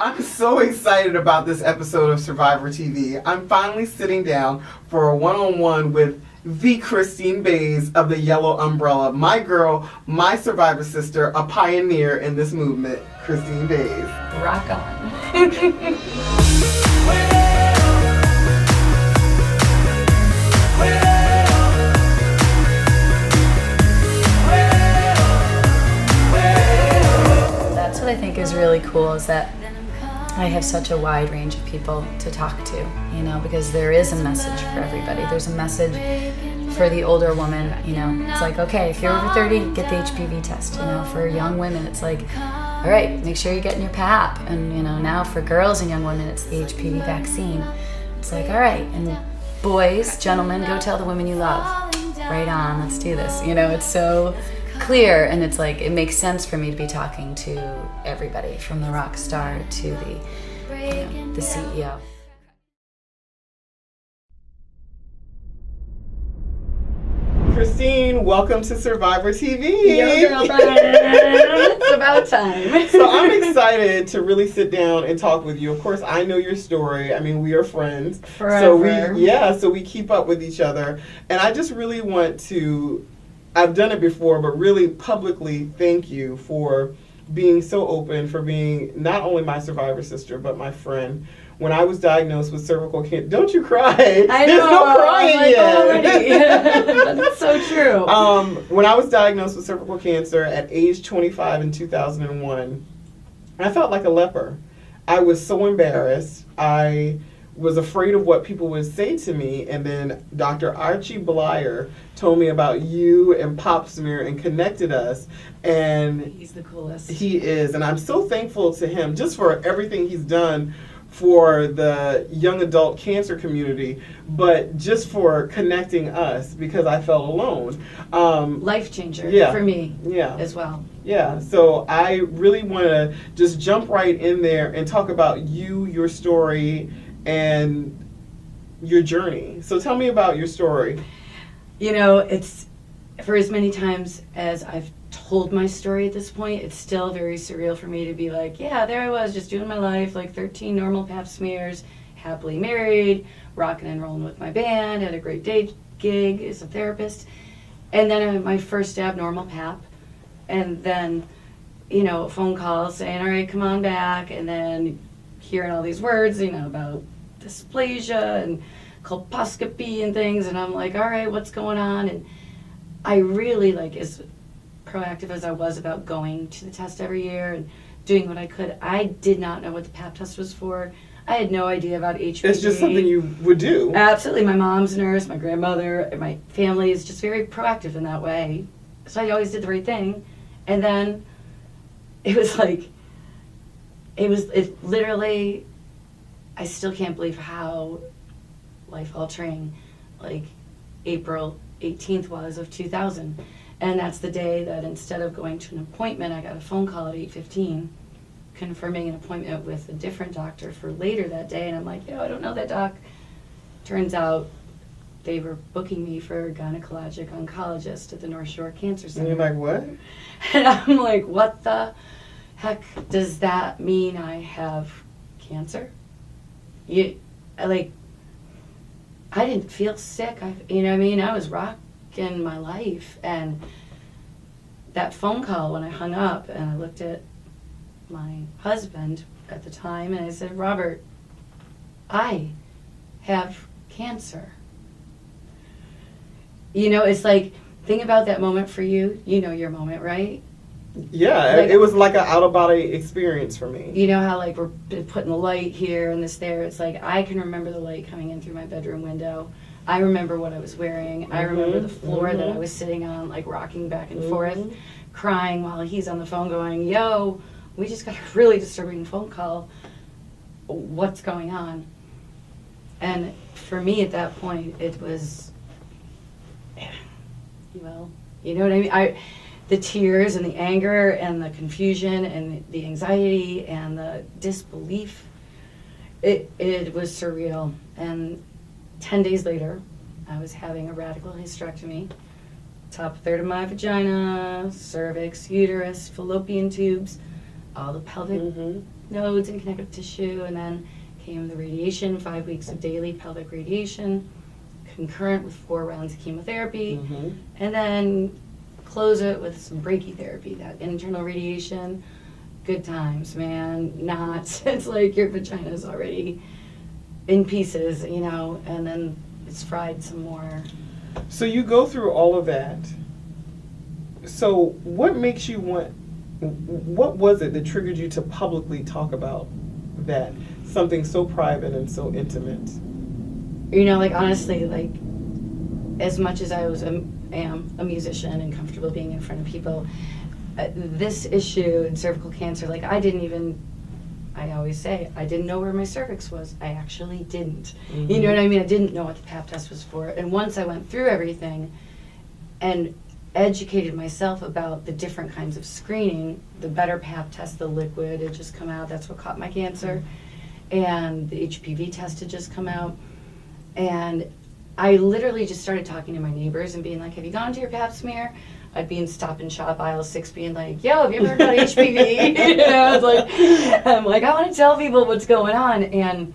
I'm so excited about this episode of Survivor TV. I'm finally sitting down for a one-on-one with the Christine Baze of the Yellow Umbrella. My girl, my Survivor sister, a pioneer in this movement, Christine Baze. Rock on. That's what I think is really cool, is that I have such a wide range of people to talk to, you know, because there is a message for everybody. There's a message for the older woman, you know. It's like, okay, if you're over 30, get the HPV test, you know. For young women, it's like, all right, make sure you're getting your PAP. And, you know, now for girls and young women, it's the HPV vaccine. It's like, all right, and boys, gentlemen, go tell the women you love. Right on, let's do this. You know, it's so clear, and it's like, it makes sense for me to be talking to everybody, from the rock star to the CEO. Christine, welcome to Survivor TV. Yo, girlfriend, it's about time. So I'm excited to really sit down and talk with you. Of course, I know your story. I mean, we are friends. Forever. So we keep up with each other. And I just really want to, I've done it before, but really publicly thank you for being so open, for being not only my Survivor sister, but my friend. When I was diagnosed with cervical cancer, don't you cry. I There's know, no crying yet. That's so true. When I was diagnosed with cervical cancer at age 25 in 2001, I felt like a leper. I was so embarrassed. I was afraid of what people would say to me, and then Dr. Archie Blyer told me about you and Pop Smear and connected us, and He's the coolest. he is, and I'm so thankful to him just for everything he's done for the young adult cancer community, but just for connecting us, because I felt alone. Life changer for me as well. Yeah, so I really want to just jump right in there and talk about you, your story, and your journey. So tell me about your story. You know, it's, for as many times as I've told my story at this point, it's still very surreal for me to be like, yeah, there I was just doing my life, like 13 normal pap smears, happily married, rocking and rolling with my band, had a great day gig as a therapist, and then I had my first abnormal pap, and then, you know, a phone call saying, all right, come on back, and then hearing all these words, you know, about dysplasia and colposcopy and things, and I'm like, all right, what's going on? And I really, like, as proactive as I was about going to the test every year and doing what I could, I did not know what the pap test was for. I had no idea about HPV. It's just something you would do. Absolutely. My mom's a nurse, my grandmother, and my family is just very proactive in that way. So I always did the right thing. And then it was like, it literally, I still can't believe how life-altering, like, April 18th was of 2000. And that's the day that instead of going to an appointment, I got a phone call at 8:15 confirming an appointment with a different doctor for later that day. And I'm like, I don't know that doc. Turns out they were booking me for a gynecologic oncologist at the North Shore Cancer Center. And you're like, what? And I'm like, what the heck does that mean? I have cancer? I didn't feel sick. You know what I mean? I was rocking my life. And that phone call, when I hung up and I looked at my husband at the time and I said, Robert, I have cancer. You know, it's like, think about that moment for you. You know your moment, right? Yeah, Like, it was like an out-of-body experience for me. You know how, like, we're putting the light here and this there. It's like, I can remember the light coming in through my bedroom window. I remember what I was wearing. I remember the floor that I was sitting on, like, rocking back and forth, crying while he's on the phone going, yo, we just got a really disturbing phone call. What's going on? And for me at that point, it was, well, you know what I mean? The tears and the anger and the confusion and the anxiety and the disbelief, it was surreal. And 10 days later, I was having a radical hysterectomy. Top third of my vagina, cervix, uterus, fallopian tubes, all the pelvic nodes and connective tissue, and then came the radiation, 5 weeks of daily pelvic radiation, concurrent with 4 rounds of chemotherapy, and then close it with some brachytherapy, that internal radiation. Good times, man. Not, it's like your vagina's already in pieces, you know, and then it's fried some more. So you go through all of that. So what makes you what was it that triggered you to publicly talk about that? Something so private and so intimate. You know, like, honestly, like, as much as I am a musician and comfortable being in front of people, this issue in cervical cancer, like, I always say, I didn't know where my cervix was. I actually didn't. You know what I mean? I didn't know what the Pap test was for. And once I went through everything and educated myself about the different kinds of screening, the better Pap test, the liquid had just come out, that's what caught my cancer, and the HPV test had just come out. And I literally just started talking to my neighbors and being like, have you gone to your Pap smear? I'd be in Stop and Shop aisle 6 being like, yo, have you ever heard about HPV? You know, I'm like, I want to tell people what's going on. And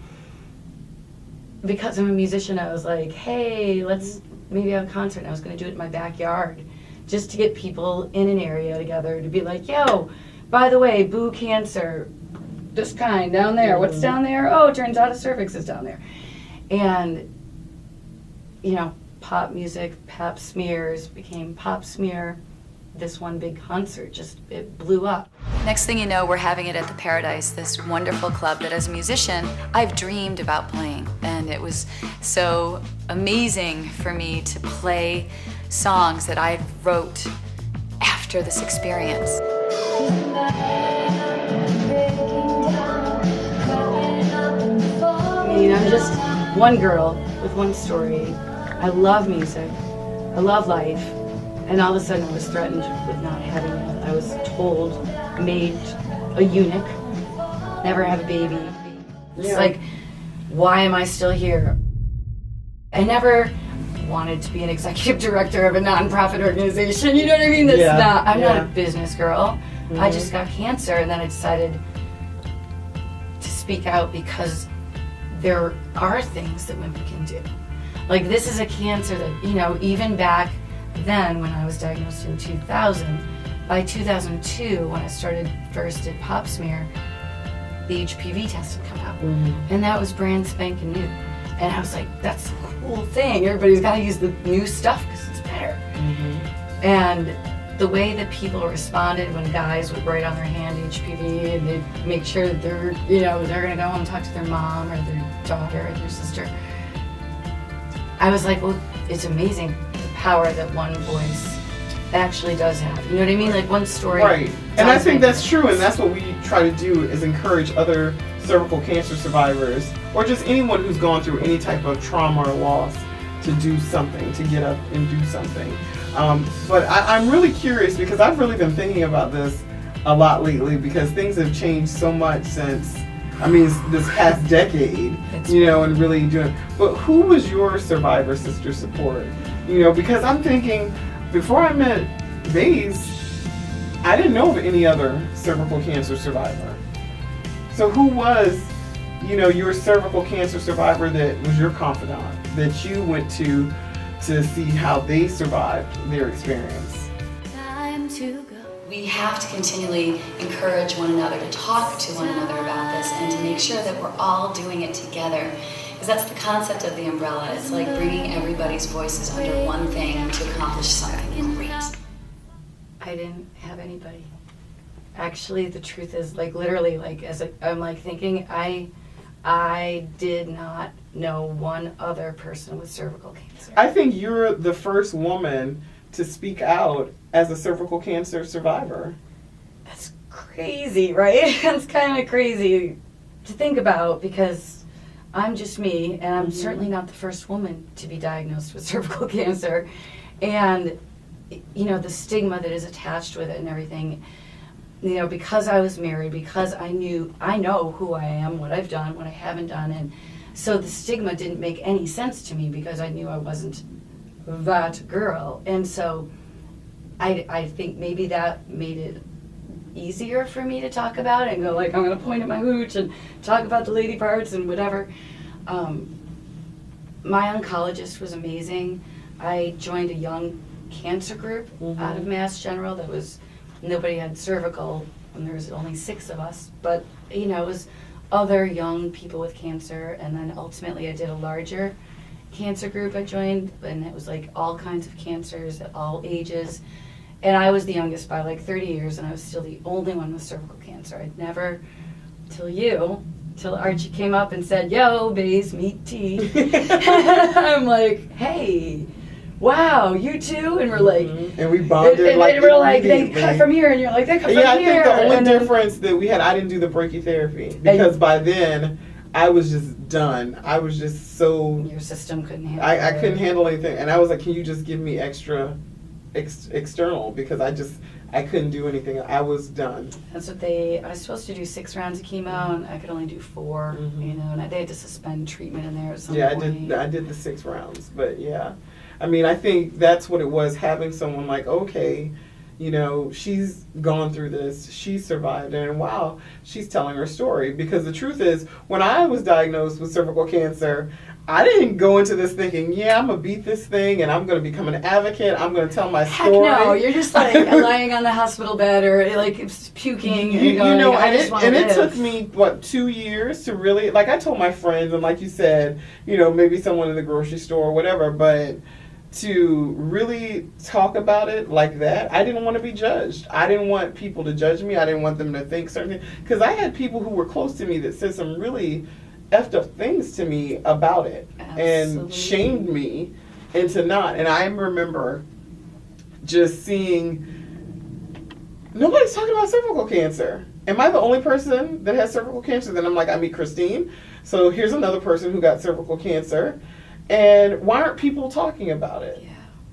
because I'm a musician, I was like, hey, let's maybe have a concert. And I was going to do it in my backyard just to get people in an area together to be like, yo, by the way, boo cancer, this kind down there. What's down there? Oh, it turns out a cervix is down there. And, you know, pop music, Pap smears became Pop smear. This one big concert, just, it blew up. Next thing you know, we're having it at the Paradise, this wonderful club that as a musician, I've dreamed about playing. And it was so amazing for me to play songs that I wrote after this experience. I mean, I'm just one girl with one story. I love music, I love life, and all of a sudden I was threatened with not having it. I was told, made a eunuch, never have a baby. It's like, why am I still here? I never wanted to be an executive director of a nonprofit organization, you know what I mean? I'm not a business girl. I just got cancer, and then I decided to speak out because there are things that women can do. Like, this is a cancer that, you know, even back then when I was diagnosed in 2000, by 2002, when I started first at Pap smear, the HPV test had come out. And that was brand spanking new. And I was like, that's a cool thing. Everybody's got to use the new stuff because it's better. And the way that people responded when guys would write on their hand HPV and they'd make sure that they're, you know, they're going to go home and talk to their mom or their daughter or their sister. I was like, well, it's amazing the power that one voice actually does have. You know what I mean? Like, one story. Right. And I think that's true, and that's what we try to do, is encourage other cervical cancer survivors or just anyone who's gone through any type of trauma or loss to do something, to get up and do something. But I'm really curious because I've really been thinking about this a lot lately because things have changed so much since, I mean, this past decade, you know, and really doing. But who was your survivor sister support? You know, because I'm thinking, before I met Baze, I didn't know of any other cervical cancer survivor. So who was, you know, your cervical cancer survivor that was your confidant, that you went to see how they survived their experience? Time to go. We have to continually encourage one another to talk to one another about this and to make sure that we're all doing it together. Because that's the concept of the umbrella. It's like bringing everybody's voices under one thing to accomplish something great. I didn't have anybody. Actually, the truth is, like, literally, like, I'm like thinking, I did not know one other person with cervical cancer. I think you're the first woman to speak out as a cervical cancer survivor. That's crazy, right? That's kind of crazy to think about because I'm just me, and I'm certainly not the first woman to be diagnosed with cervical cancer. And, you know, the stigma that is attached with it and everything, you know, because I was married, because I know who I am, what I've done, what I haven't done, and so the stigma didn't make any sense to me because I knew I wasn't that girl. And so I think maybe that made it easier for me to talk about and go like, I'm going to point at my hooch and talk about the lady parts and whatever. My oncologist was amazing. I joined a young cancer group out of Mass General that was, nobody had cervical, and there was only 6 of us, but it was other young people with cancer, and then ultimately I did a larger cancer group I joined, and it was like all kinds of cancers at all ages, and I was the youngest by like 30 years, and I was still the only one with cervical cancer. I'd never, till Archie came up and said, yo, Baze, meet T. I'm like, hey, wow, you too? And we're like, and we bonded and we're like, they cut from here, and you're like, they cut from here. Yeah, I think the only difference that we had, I didn't do the brachytherapy, because by then I was just done. I was just so, your system couldn't handle it. I couldn't handle anything, and I was like, can you just give me extra external, because I couldn't do anything. I was done. That's what I was supposed to do 6 rounds of chemo, and I could only do 4, and they had to suspend treatment in there at some point. I did the 6 rounds, but yeah. I mean, I think that's what it was, having someone like, okay, she's gone through this, she survived, and wow, she's telling her story. Because the truth is, when I was diagnosed with cervical cancer, I didn't go into this thinking, yeah, I'm going to beat this thing and I'm going to become an advocate. I'm going to tell my story. Heck no, you're just like lying on the hospital bed or like puking. It took me, 2 years to really, like I told my friends, and like you said, maybe someone in the grocery store or whatever, but to really talk about it like that, I didn't want to be judged. I didn't want people to judge me. I didn't want them to think certain things. Because I had people who were close to me that said some really effed up things to me about it. Absolutely. And shamed me into not. And I remember just seeing, nobody's talking about cervical cancer. Am I the only person that has cervical cancer? Then I'm like, I meet Christine. So here's another person who got cervical cancer. And why aren't people talking about it? Yeah.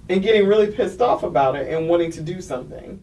And getting really pissed off about it and wanting to do something?